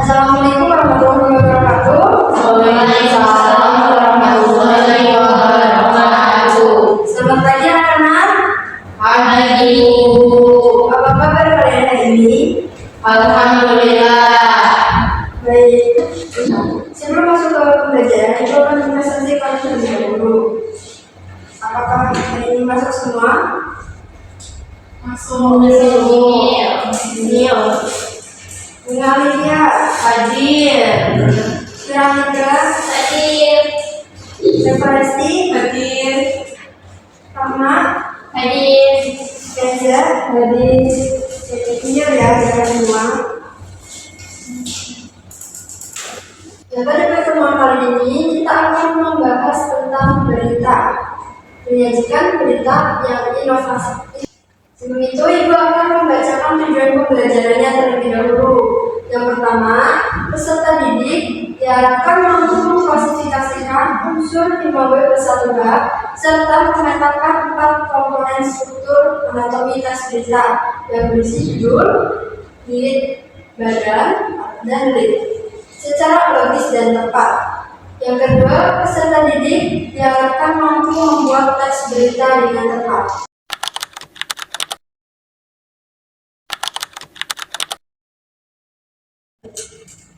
Assalamualaikum warahmatullahi wabarakatuh. Waalaikumsalam warahmatullahi wabarakatuh. Selamat pagi anak-anak. Pagi Bu. Apa kabar kalian hari ini? Alhamdulillah. Baik. Sebelum masuk ke pembelajaran, itu akan presentasi kalian terlebih dahulu. Apakah hari ini masuk semua? Masuk sini. Mengalir Hadir. Piramida, Hadir. referensi, Hadir. Rahmat, Hadir. Ganjar, hadir. Jadi pinjam ya, jangan semua. Ya, pada pertemuan kali ini kita akan membahas tentang berita, menyajikan berita yang inovasi. Sebelum itu, Ibu akan membacakan tujuan pembelajarannya terlebih dahulu. Yang pertama, peserta didik diharapkan mampu mengklasifikasikan unsur 5W plus 1H serta memetakan 4 komponen struktur anatomi tes berita yang berisi judul, lead, badan, dan lead secara logis dan tepat. Yang kedua, peserta didik diharapkan mampu membuat tes berita dengan tepat.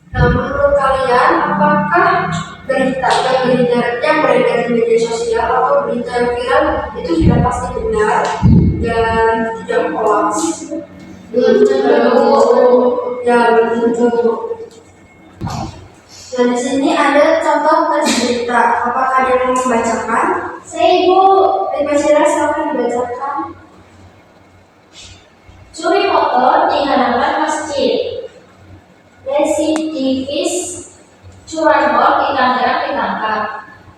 Nah, menurut kalian, apakah berita yang beredar di media sosial atau berita yang viral itu sudah pasti benar dan tidak hoax? Belum tentu. Ya, belum tentu. Nah, di sini ada contoh tes berita. Apakah ada yang mau membacakan? Saya Ibu. Baik, silakan dibacakan. Curi motor di halaman masjid. Residivis curanmor di Tangerang ditangkap.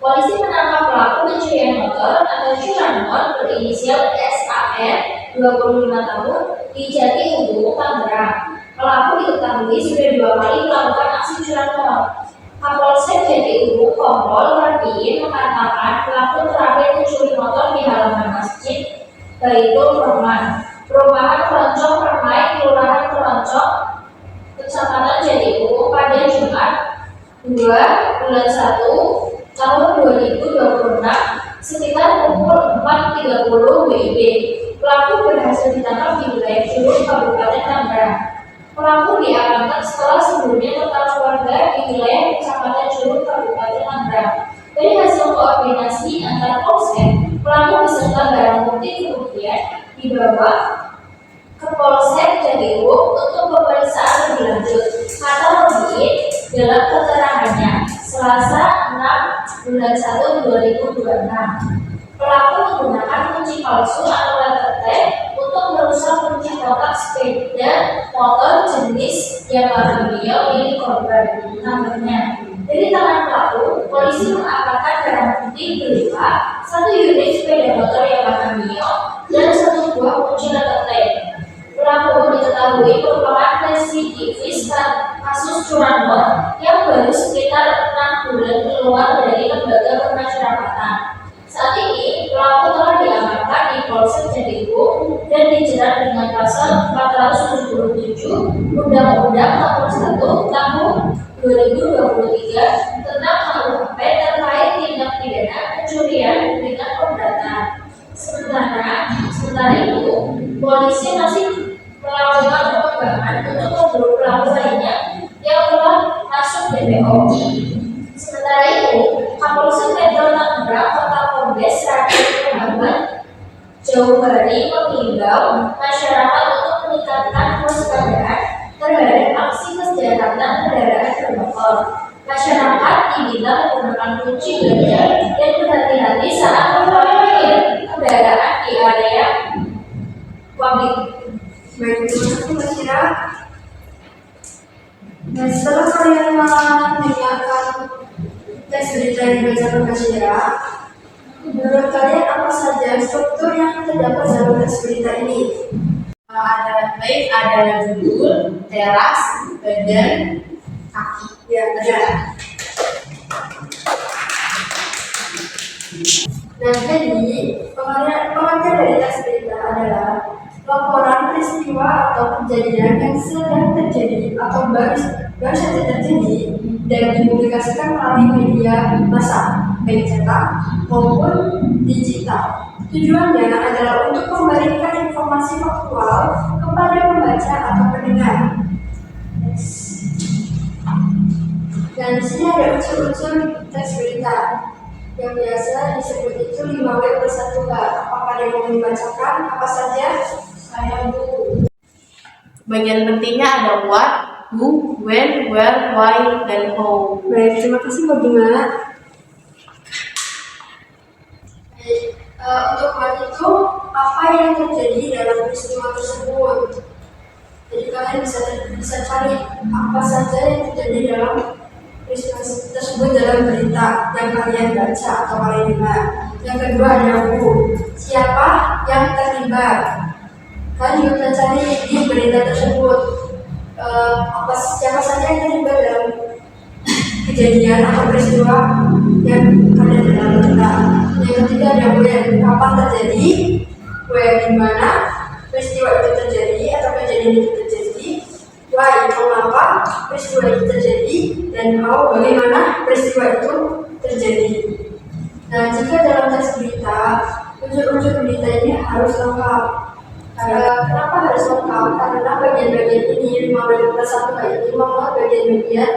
Polisi menangkap pelaku pencurian motor atau curanmor berinisial SAR 25 tahun di Jatiubu, Tangerang. Pelaku diketahui sudah 2 kali melakukan aksi curanmor. Kapolsek Jatiubu Kompol Rabiin mengatakan pelaku terakhir mencuri motor di halaman masjid Baitul Rahman, Perumahan Keroncong Permai, Kelurahan Keroncong, Kecamatan Jatiubu pada Jumat 2 bulan 1 tahun 2026 sekitar pukul 4.30 WIB. Pelaku berhasil ditangkap di wilayah Curug, Kabupaten Tangerang. Pelaku diamankan setelah sebelumnya total keluarga di wilayah Kecamatan Curug, Kabupaten Tangerang. Dari hasil koordinasi antar polsek, pelaku beserta barang bukti kemudian dibawa ke Polsek Jatiubu untuk pemeriksaan lebih lanjut. Kata Robiin dalam keterangannya Selasa 6 bulan 1 2026, pelaku menggunakan kunci palsu atau letter T untuk merusak kunci kotak sepeda motor jenis Yamaha Mio milik korban. Namanya dari tangan pelaku, polisi mengamankan barang bukti berupa 1 unit sepeda motor Yamaha Mio dan 1 buah kunci letter T. Pelaku diketahui merupakan residivis kasus curanmor yang baru sekitar 6 bulan keluar dari lembaga pemasyarakatan. Saat ini, pelaku telah diamankan di Polsek Jatiubu dan dijerat dengan pasal 477 Undang-Undang Nomor 1 Tahun 2023 tentang KUHP terkait tindak pidana pencurian dengan pemberatan. Sementara itu, polisi masih melakukan pengembangan untuk memburu pelaku lainnya yang telah masuk DPO. Sementara itu, Kapolsek Metro Tangerang Kota Kombes Raden Muhammad Jauhari mengimbau masyarakat untuk meningkatkan kewaspadaan terhadap aksi kejahatan kendaraan bermotor. Masyarakat diminta menggunakan kunci ganda dan berhati-hati saat memarkir kendaraan di area publik. Baik, terima kasih Mbak Syira. Dan setelah kalian mendengarkan tes berita yang dibacakan Mbak Syira, menurut kalian apa saja struktur yang terdapat dalam tes berita ini? Ada judul, teras, badan, kaki. Ya, ada. Nah, jadi pengertian dari tes berita adalah laporan peristiwa atau kejadian yang sedang terjadi atau baru saja terjadi dan dipublikasikan melalui media massa, baik cetak maupun digital. Tujuannya adalah untuk memberikan informasi faktual kepada pembaca atau pendengar. Dan di sini ada unsur-unsur teks berita yang biasa disebut itu 5W+1H. Apakah ada yang mau dibacakan? Apa saja? Saya Bu. Bagian pentingnya ada what, who, when, where, why, dan how. Baik, terima kasih Mbak Bunga. Untuk what itu, apa yang terjadi dalam peristiwa tersebut? Jadi kalian bisa cari apa saja yang terjadi dalam peristiwa tersebut dalam berita yang kalian baca atau kalian dengar. Yang kedua ada who, siapa yang terlibat. Kalian juga bisa cari di berita tersebut siapa saja yang terlibat dalam kejadian atau peristiwa yang kalian dalam berita. Yang ketiga ada when, kapan terjadi, where di mana peristiwa itu terjadi atau kejadian itu terjadi, why, mengapa peristiwa itu terjadi, dan how, bagaimana peristiwa itu terjadi. Nah, jika dalam teks berita, unsur-unsur berita ini harus lengkap. Kenapa harus lengkap? Karena bagian-bagian ini 5W+1H ini memuat bagian-bagian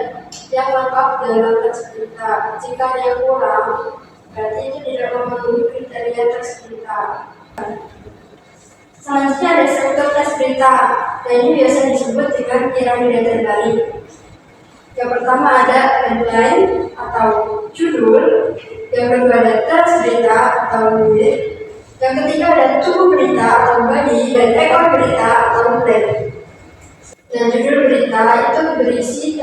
yang lengkap dalam teks berita. Jika yang kurang, berarti itu tidak memenuhi kriteria teks berita. Selanjutnya ada struktur teks berita. Dan ini biasa disebut dengan piramida terbalik. Yang pertama ada headline atau judul. Yang kedua ada teks berita atau lead. Yang ketiga ada tubuh berita atau body, dan ekor berita atau head. Dan judul berita itu berisi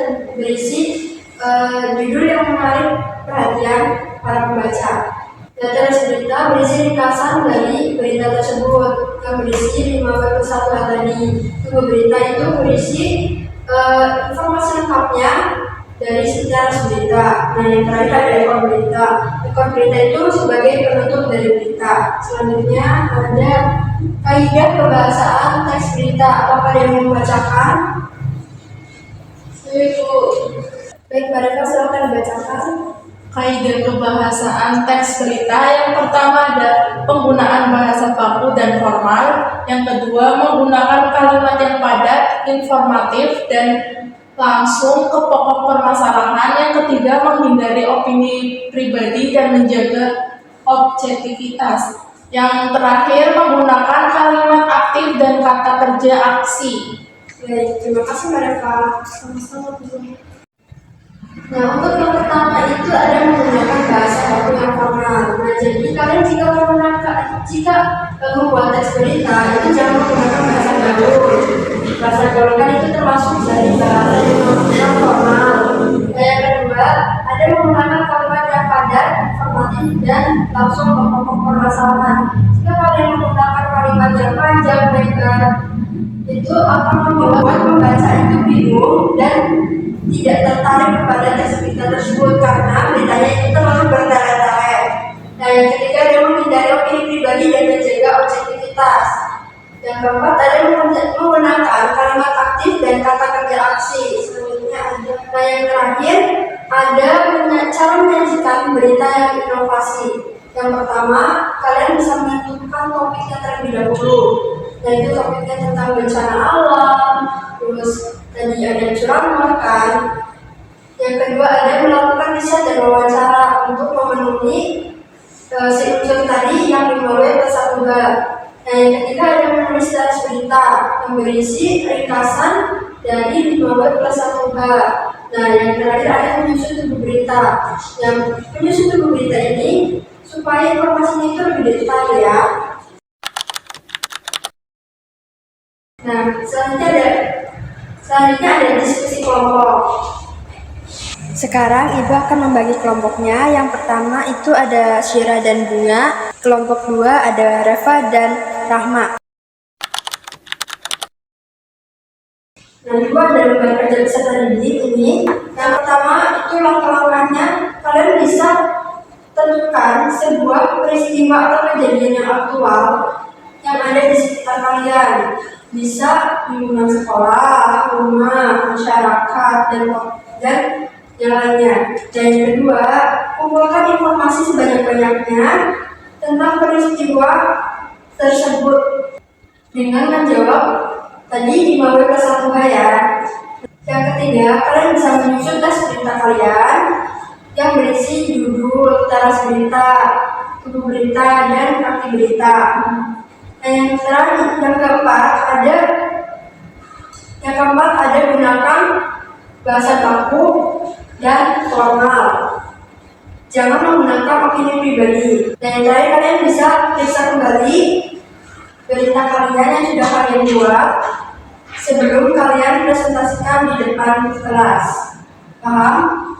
judul yang menarik perhatian para pembaca. Dan teks berita berisi ringkasan dari berita tersebut yang berisi 5W+1H tadi. Tubuh berita itu berisi informasi lengkapnya dari secara berita. Nah, yang terakhir ada ekor berita. Ekor berita itu sebagai penutup dari berita. Selanjutnya ada kaidah kebahasaan teks berita. Apakah ada yang membacakan? Ibu. Baik, Mbak Reva, silakan dibacakan. Kaidah kebahasaan teks berita yang pertama ada penggunaan bahasa baku dan formal. Yang kedua menggunakan kalimat yang padat, informatif, dan langsung ke pokok permasalahan. Yang ketiga menghindari opini pribadi dan menjaga objektivitas. Yang terakhir menggunakan kalimat aktif dan kata kerja aksi. Baik, terima kasih Mbak Reva. Sama-sama. Nah, untuk yang pertama itu ada menggunakan bahasa baku yang formal. Nah, jadi kalian jika membuat teks berita itu jangan menggunakan bahasa gaul. Bahasa gaul kan itu termasuk dari bahasa yang formal. Nah, yang kedua ada menggunakan kalimat yang padat, informatif, dan langsung ke pokok permasalahan. Jika kalian menggunakan kalimat yang panjang, lebar, itu akan membuat pembaca itu bingung dan tidak tertarik kepada teks berita tersebut karena beritanya itu terlalu bertele-tele. Nah, yang ketiga ada menghindari opini pribadi dan menjaga objektivitas. Yang keempat ada menggunakan kalimat aktif dan kata kerja aksi. Selanjutnya ada. Nah, yang terakhir ada cara menyajikan berita yang inovasi. Yang pertama, kalian bisa menentukan topiknya terlebih dahulu. Nah, itu topiknya tentang bencana alam, terus tadi ada curanmor kan. Yang kedua ada melakukan riset dan wawancara untuk memenuhi si unsur tadi yang 5W+1H. Nah, yang ketiga ada menulis teks berita yang berisi ringkasan dari 5W+1H. Nah, yang terakhir ada menyusun tubuh berita. Yang menyusun tubuh berita ini supaya informasinya itu lebih detail ya. Nah, selanjutnya ada diskusi kelompok. Sekarang Ibu akan membagi kelompoknya. Yang pertama itu ada Syira dan Bunga. Kelompok 2 ada Reva dan Rahma. Nah, Ibu ada lembar kerja peserta didik ini. Yang pertama itu langkah-langkahnya kalian bisa tentukan sebuah peristiwa atau kejadian yang aktual yang ada di sekitar kalian. Bisa lingkungan sekolah, rumah, masyarakat, dan yang lainnya. Dan yang kedua, kumpulkan informasi sebanyak-banyaknya tentang peristiwa tersebut dengan menjawab tadi 5W+1H ya. Yang ketiga, kalian bisa menyusun tes berita kalian yang berisi judul, teras berita, tubuh berita, dan arti berita. Dan yang keempat ada gunakan bahasa baku dan formal. Jangan menggunakan opini pribadi. Dan yang terakhir, kalian bisa periksa kembali berita kalian yang sudah kalian buat sebelum kalian presentasikan di depan kelas. Paham?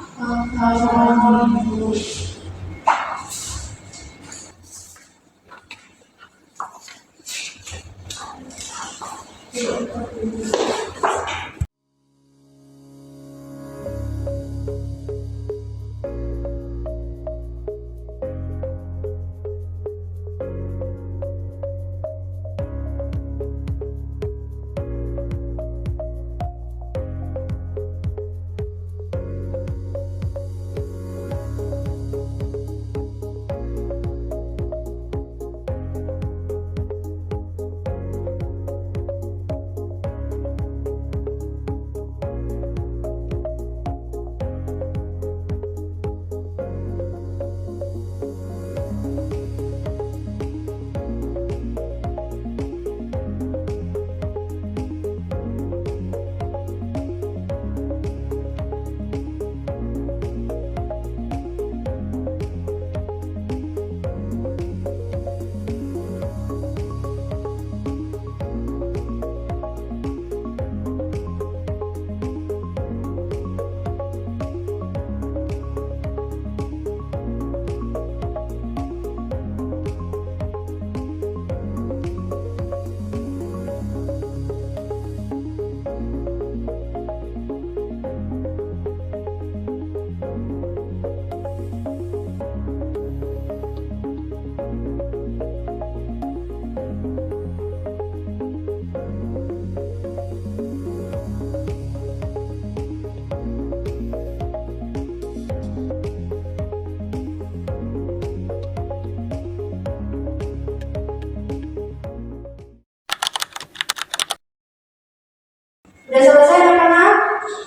Sudah selesai anak-anak?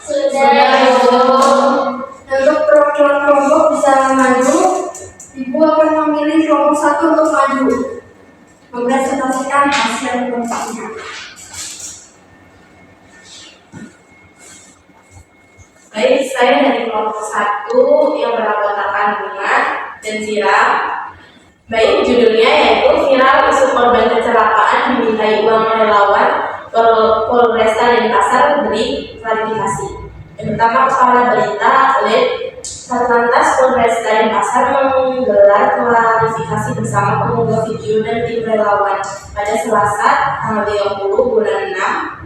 Sudah, Bu. Untuk perwakilan kelompok bisa maju. Ibu akan memilih kelompok 1 untuk maju mempresentasikan hasil kelompoknya. Baik, saya dari kelompok 1 yang beranggotakan Bunga dan Zira. Baik, judulnya yaitu viral isu korban kecelakaan dimintai uang relawan Polresta Denpasar beri klarifikasi. Yang pertama, kepala berita oleh Satlantas Polresta Denpasar menggelar klarifikasi bersama pengunggah video dan tim relawan pada Selasa tanggal 30 bulan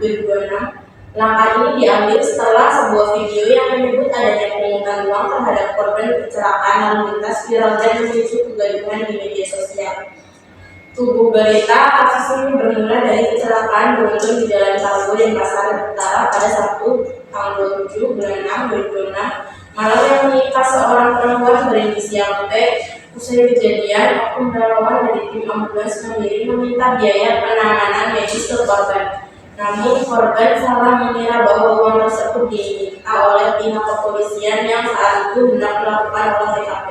6 2026. Langkah ini diambil setelah sebuah video yang menyebut adanya pemungutan uang terhadap korban kecelakaan lalu lintas viral dan memicu kegaduhan di media sosial. Tubuh berita kasus ini bermula dari kecelakaan beruntun di Jalan Sago Denpasar Utara pada Sabtu tanggal 27 bulan 6 2026 malam yang menimpa seorang perempuan berinisial P. Usai kejadian, oknum relawan dari tim ambulans mandiri meminta biaya penanganan medis ke korban. Namun korban salah mengira bahwa uang tersebut diminta oleh pihak kepolisian yang saat itu hendak melakukan olah TKP.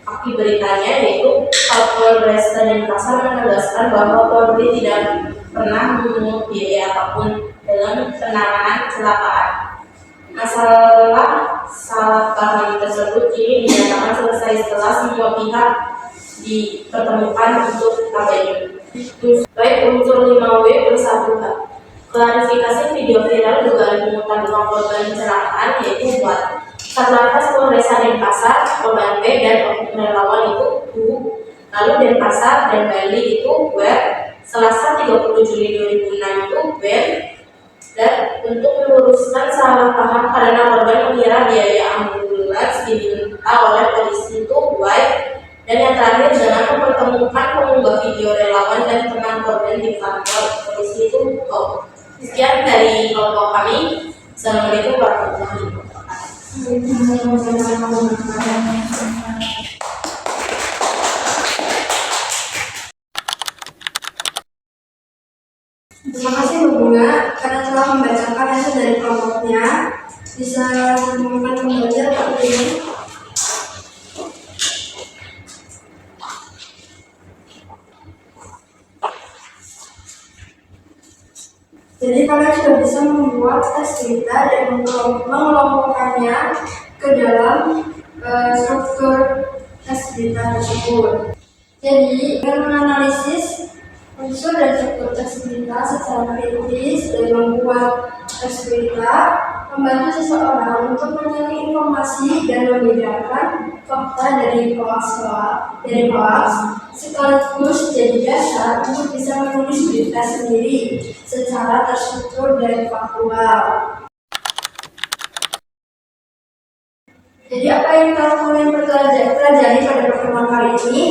Fakta beritanya yaitu Polresta Denpasar menegaskan bahwa Polri tidak pernah memungut biaya apapun dalam penanganan kecelakaan. Masalah salah paham tersebut kini dinyatakan selesai setelah semua pihak dipertemukan untuk KPI. Baik unsur 5W+1H. Klarifikasi video viral dugaan pungutan uang korban kecelakaan yaitu buat Satlantas Polresta Denpasar, korban P dan oknum relawan itu U, lalu Denpasar dan Bali itu web, Selasa 30 Juli 2006 itu web, dan untuk meluruskan salah paham karena korban mengira biaya ambulans diminta oleh polisi itu Y, Dan yang terakhir, jangan mempertemukan pengunggah video relawan dan teman korban di kantor polisi itu kok. Sekian dari kelompok kami. Assalamualaikum warahmatullahi wabarakatuh. Terima kasih Bu Bunga karena telah membacakan hasil dari kelompoknya. Bisa mengumumkan kembali Pak Budi. Jadi kalian sudah bisa membuat tes cerita dan mengelompokkannya ke dalam struktur tes cerita tersebut. Jadi dengan menganalisis unsur dan struktur tes cerita secara kritis dan membuat tes cerita membantu seseorang untuk mencari informasi dan membedakan fakta dari hoax sekaligus jadi dasar untuk bisa menulis berita sendiri secara terstruktur dan faktual. Jadi apa yang kalian pelajari pada pertemuan kali ini?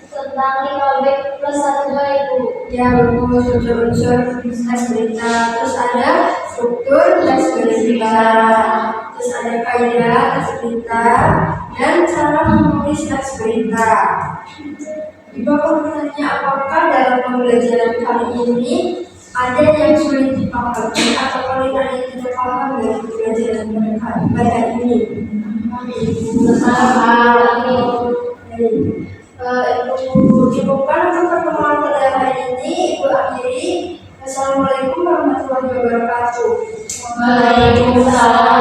Tentang 5B plus 1 Ibu. Ya, unsur-unsur tes berita. Terus ada struktur tes berita. Terus ada kaidah tes berita dan cara menulis tes berita. Ibu akan bertanya apakah dalam pembelajaran kali ini ada yang sulit dipahami atau kalian ada yang tidak paham dari pembelajaran pada ini? Ibu kan untuk pertemuan pada hari ini Ibu akhiri. Assalamualaikum warahmatullahi wabarakatuh. Waalaikumsalam.